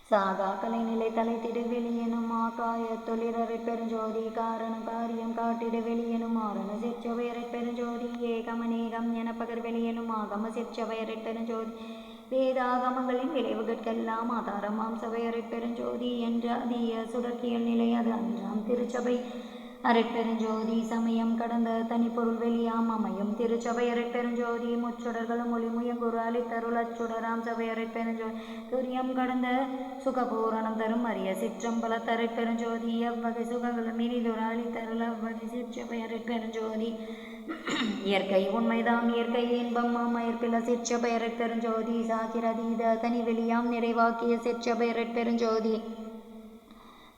சாகா கலைநிலை தலைத்திடு வெளியெனும் ஆகாய தொழிலறை பெருஞ்சோதி காரணம் காரியம் காட்டிடு வெளியெனும் ஆரண சிற்சபையரை பெருஞ்சோதி ஏகமநேகம் என பகர் வெளியெனும் ஆகம சிற்சபையரை பெருஞ்சோதி வேதாகமங்களின் விளைவுகட்கெல்லாம் ஆதாரமாம் சபையரை பெருஞ்சோதி என்ற அதிய சுடர்க்கியல் நிலை அது அன்றாம் திருச்சபை அரைப்பெருஞ்சோதி சமயம் கடந்த தனிப்பொருள் வெளியாம் அமையும் திருச்சபை அரைப்பெருஞ்சோதி முச்சுடர்களும் ஒளி முயங்குரு அளித்தருள் அச்சுடராம் சபை அரைப்பெருஞ்சோதி துரியம் கடந்த சுகபூரணம் தரும் அரிய சிற்றம்பல தரைப்பெருஞ்சோதி எவ்வகை சுகங்களும் இனிதொரு அளித்தருள் அவ்வகை சிற்றபை அரைப்பெருஞ்சோதி இயற்கை உண்மைதாம் இயற்கை இன்பம் மயற்பில சிற்றபை அரைப்பெருஞ்சோதி சாகிரதீத தனி வெளியாம் நிறைவாக்கிய சிற்றபை அரைப்பெருஞ்சோதி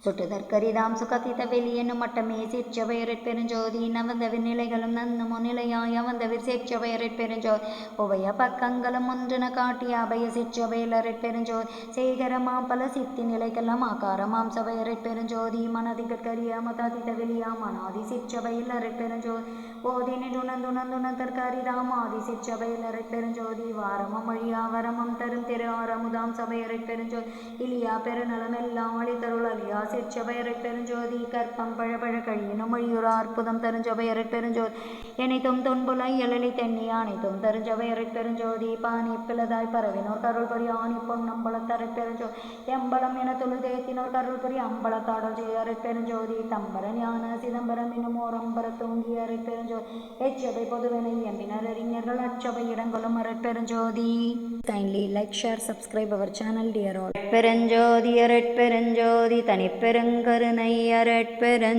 சுட்டுதற்கரிதாம் சுகத்தித வெளியெனும் மட்டமே சிற்சபையரைப் பெருஞ்சோதி நவந்தவிர் நிலைகளும் நன்னமோ நிலையாய் அவந்தவிர் சிற்சபையரைப் பெருஞ்சோதி உபய பக்கங்களும் ஒன்றென காட்டிய அபய சிற்சபையரைப் பெருஞ்சோதி சேகரமாம் பல சித்தி நிலைக்கெல்லாம் ஆகாரமாம் சபையரைப் பெருஞ்சோதி மனதிகற்கரிய மதாதித வெளியாம் அனாதி சிற்சபையிலரைப் பெருஞ்சோதி ஓதினிடுணந்துணந்துணர்கரிதாம் ஆதி சிற்சபையிலரைப் பெருஞ்சோதி வாரமம் வழியா வரமம் தரும் திரு ஆரமுதாம் சபையரைப் பெருஞ்சோதி இலியா பெருநலம் எல்லாம் அளித்தருள் அலியா சிற்சபையரை பெருஞ்சோதி கற்பம் பழபழ கழியினும் மொழியுற அற்புதம் தருஞ்சபையரை பெருஞ்சோதி எனைத்தும் தொன்புலை எழலி தென்னி அனைத்தும் தருஞ்சபையரை பெருஞ்சோதி பானி பிளதாய் பரவினோர் கருள் புரி ஆணி பொன்னம்பலத்தரை பெருஞ்சோதி எம்பலம் என தொழுதேத்தினோர் கருள் புரி அம்பலத்தாடல் செய்யரை பெருஞ்சோதி தம்பர ஞான சிதம்பரம் என்னும் ஓரம்பர தூங்கியரை பெருஞ்சோதி எச்சபை பொதுவென எம்பினர் அறிஞர்கள் அச்சபை இடங்களும் அரை பெருஞ்சோதி. Kindly like, share, subscribe our channel dear all. பெருஞ்சோதி அரட்பெருஞ்சோதி தனிப்பெருங்கருணை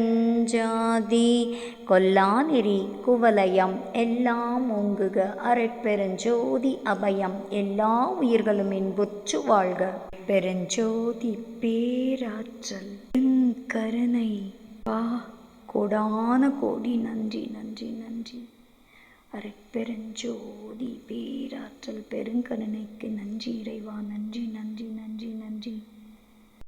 அரட்பெருஞ்சாதி கொல்லாநெறி குவலயம் எல்லாம் ஓங்குக அரட்பெருஞ்சோதி அபயம் எல்லா உயிர்களும் இன்புற்று வாழ்க. பெருஞ்சோதி பேராற்றல் கருணை பா கொடான கோடி நன்றி நன்றி நன்றி. அரட்பெருஞ்சோதி பேராற்றல் பெருங்கருணைக்கு நன்றி இறைவா நன்றி நன்றி நன்றி நன்றி.